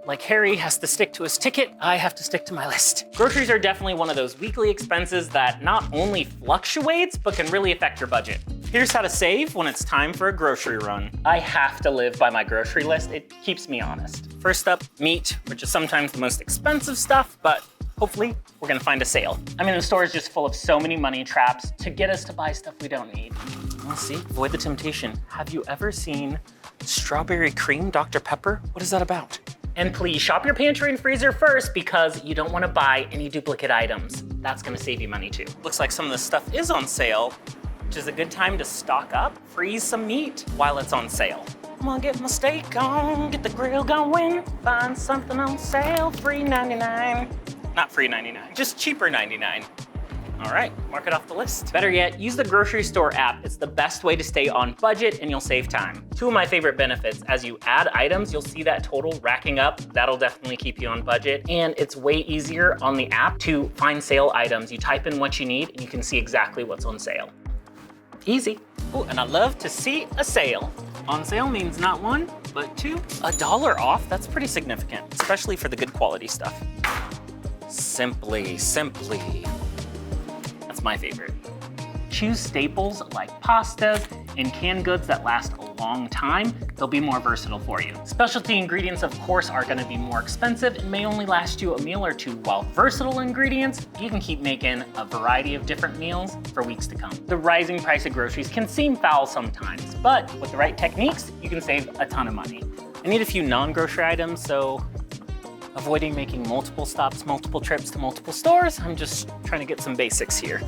Like Harry has to stick to his ticket, I have to stick to my list. Groceries are definitely one of those weekly expenses that not only fluctuates, but can really affect your budget. Here's how to save when it's time for a grocery run. I have to live by my grocery list. It keeps me honest. First up, meat, which is sometimes the most expensive stuff, but hopefully we're gonna find a sale. I mean, the store is just full of so many money traps to get us to buy stuff we don't need. Let's see, avoid the temptation. Have you ever seen strawberry cream Dr. Pepper? What is that about? And please shop your pantry and freezer first because you don't wanna buy any duplicate items. That's gonna save you money too. Looks like some of this stuff is on sale, which is a good time to stock up, freeze some meat while it's on sale. I'm gonna get my steak on, get the grill going, find something on sale, free 99. Not free 99, just cheaper 99. All right, mark it off the list. Better yet, use the grocery store app. It's the best way to stay on budget and you'll save time. Two of my favorite benefits, as you add items, you'll see that total racking up. That'll definitely keep you on budget. And it's way easier on the app to find sale items. You type in what you need and you can see exactly what's on sale. Easy. Oh, and I love to see a sale. On sale means not one, but two. $1 off, that's pretty significant, especially for the good quality stuff. Simply. That's my favorite. Choose staples like pastas and canned goods that last a long time. They'll be more versatile for you. Specialty ingredients, of course, are gonna be more expensive and may only last you a meal or two, while versatile ingredients, you can keep making a variety of different meals for weeks to come. The rising price of groceries can seem foul sometimes, but with the right techniques, you can save a ton of money. I need a few non-grocery items, so avoiding making multiple stops, multiple trips to multiple stores. I'm just trying to get some basics here.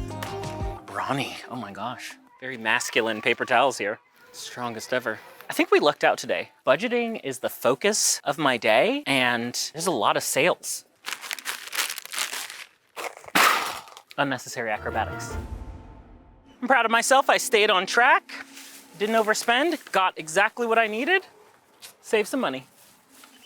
Brawny, oh my gosh. Very masculine paper towels here. Strongest ever. I think we lucked out today. Budgeting is the focus of my day and there's a lot of sales. Unnecessary acrobatics. I'm proud of myself. I stayed on track, didn't overspend, got exactly what I needed, saved some money.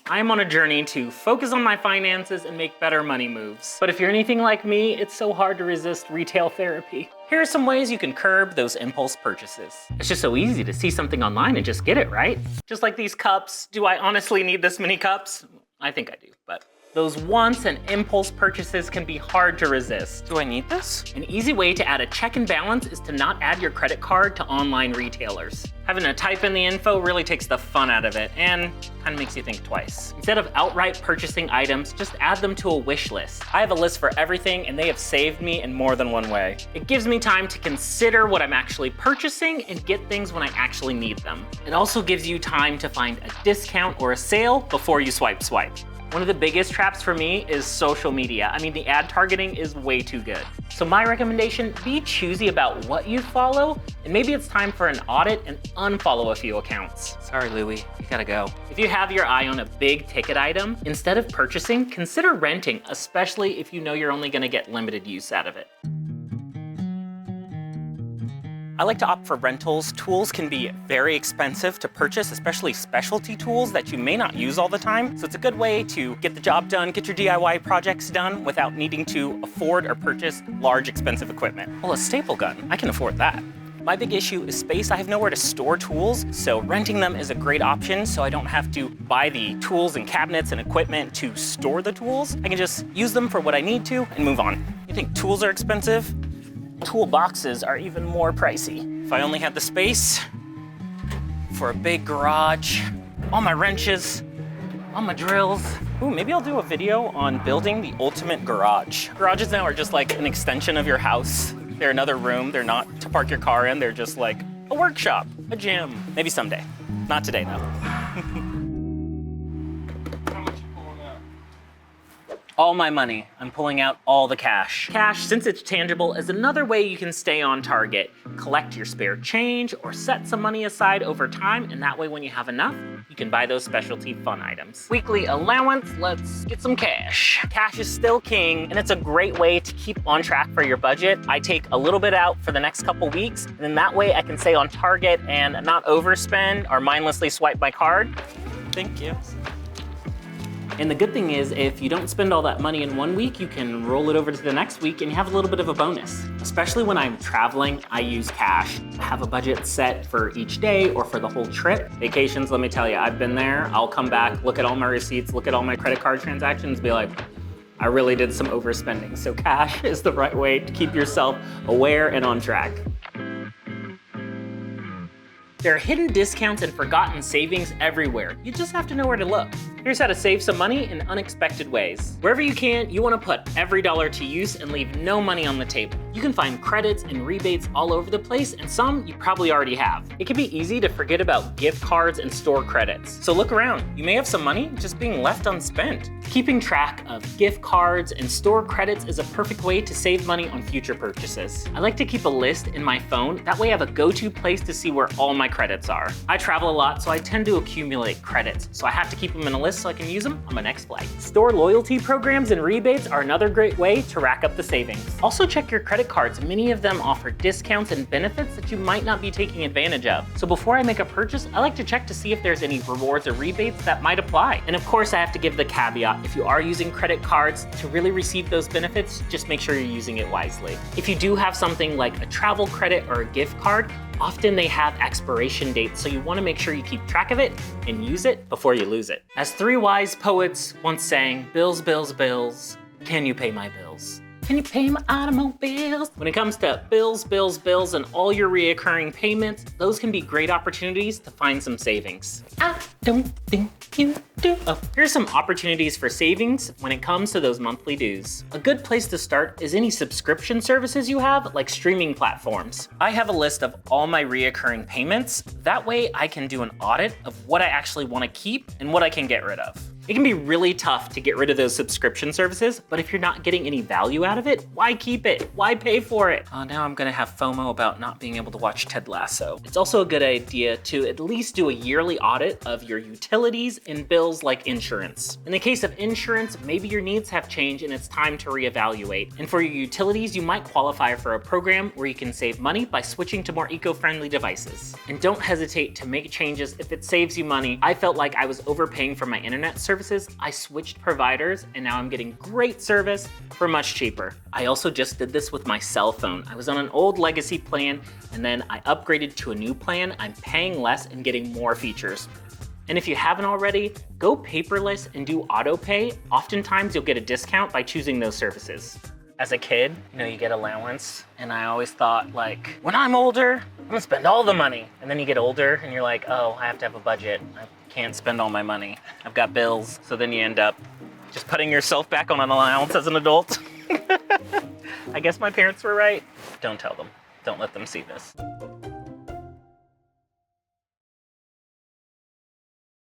I'm on a journey to focus on my finances and make better money moves. But if you're anything like me, it's so hard to resist retail therapy. Here are some ways you can curb those impulse purchases. It's just so easy to see something online and just get it, right? Just like these cups. Do I honestly need this many cups? I think I do, but those wants and impulse purchases can be hard to resist. Do I need this? An easy way to add a check and balance is to not add your credit card to online retailers. Having to type in the info really takes the fun out of it and kind of makes you think twice. Instead of outright purchasing items, just add them to a wish list. I have a list for everything and they have saved me in more than one way. It gives me time to consider what I'm actually purchasing and get things when I actually need them. It also gives you time to find a discount or a sale before you swipe. One of the biggest traps for me is social media. I mean, the ad targeting is way too good. So my recommendation, be choosy about what you follow, and maybe it's time for an audit and unfollow a few accounts. Sorry, Louie, you gotta go. If you have your eye on a big ticket item, instead of purchasing, consider renting, especially if you know you're only gonna get limited use out of it. I like to opt for rentals. Tools can be very expensive to purchase, especially specialty tools that you may not use all the time. So it's a good way to get the job done, get your DIY projects done without needing to afford or purchase large, expensive equipment. Well, a staple gun, I can afford that. My big issue is space. I have nowhere to store tools, so renting them is a great option so I don't have to buy the tools and cabinets and equipment to store the tools. I can just use them for what I need to and move on. You think tools are expensive? Toolboxes are even more pricey. If I only had the space for a big garage, all my wrenches, all my drills. Ooh, maybe I'll do a video on building the ultimate garage. Garages now are just like an extension of your house. They're another room. They're not to park your car in. They're just like a workshop, a gym. Maybe someday. Not today, though. All my money. I'm pulling out all the cash. Cash, since it's tangible, is another way you can stay on target. Collect your spare change or set some money aside over time, and that way when you have enough, you can buy those specialty fun items. Weekly allowance, let's get some cash. Cash is still king, and it's a great way to keep on track for your budget. I take a little bit out for the next couple weeks, and then that way I can stay on target and not overspend or mindlessly swipe my card. Thank you. And the good thing is, if you don't spend all that money in one week, you can roll it over to the next week and you have a little bit of a bonus. Especially when I'm traveling, I use cash. I have a budget set for each day or for the whole trip. Vacations, let me tell you, I've been there. I'll come back, look at all my receipts, look at all my credit card transactions, be like, I really did some overspending. So cash is the right way to keep yourself aware and on track. There are hidden discounts and forgotten savings everywhere. You just have to know where to look. Here's how to save some money in unexpected ways. Wherever you can, you want to put every dollar to use and leave no money on the table. You can find credits and rebates all over the place, and some you probably already have. It can be easy to forget about gift cards and store credits. So look around. You may have some money just being left unspent. Keeping track of gift cards and store credits is a perfect way to save money on future purchases. I like to keep a list in my phone. That way I have a go-to place to see where all my credits are. I travel a lot, so I tend to accumulate credits. So I have to keep them in a list so I can use them on my next flight. Store loyalty programs and rebates are another great way to rack up the savings. Also check your credit cards. Many of them offer discounts and benefits that you might not be taking advantage of. So before I make a purchase, I like to check to see if there's any rewards or rebates that might apply. And of course, I have to give the caveat, if you are using credit cards to really receive those benefits, just make sure you're using it wisely. If you do have something like a travel credit or a gift card, often they have expiration dates, so you want to make sure you keep track of it and use it before you lose it. As three wise poets once sang, bills, bills, bills, can you pay my bills? Can you pay my automobiles? When it comes to bills, bills, bills, and all your reoccurring payments, those can be great opportunities to find some savings. I don't think you do. Oh, here's some opportunities for savings when it comes to those monthly dues. A good place to start is any subscription services you have, like streaming platforms. I have a list of all my reoccurring payments. That way I can do an audit of what I actually want to keep and what I can get rid of. It can be really tough to get rid of those subscription services, but if you're not getting any value out of it, why keep it? Why pay for it? Now I'm gonna have FOMO about not being able to watch Ted Lasso. It's also a good idea to at least do a yearly audit of your utilities and bills like insurance. In the case of insurance, maybe your needs have changed and it's time to reevaluate. And for your utilities, you might qualify for a program where you can save money by switching to more eco-friendly devices. And don't hesitate to make changes if it saves you money. I felt like I was overpaying for my internet services. I switched providers and now I'm getting great service for much cheaper. I also just did this with my cell phone. I was on an old legacy plan and then I upgraded to a new plan. I'm paying less and getting more features. And if you haven't already, go paperless and do auto pay. Oftentimes you'll get a discount by choosing those services. As a kid, you get allowance, and I always thought, like, when I'm older, I'm gonna spend all the money. And then you get older and you're like, oh, I have to have a budget. I can't spend all my money. I've got bills. So then you end up just putting yourself back on an allowance as an adult. I guess my parents were right. Don't tell them. Don't let them see this.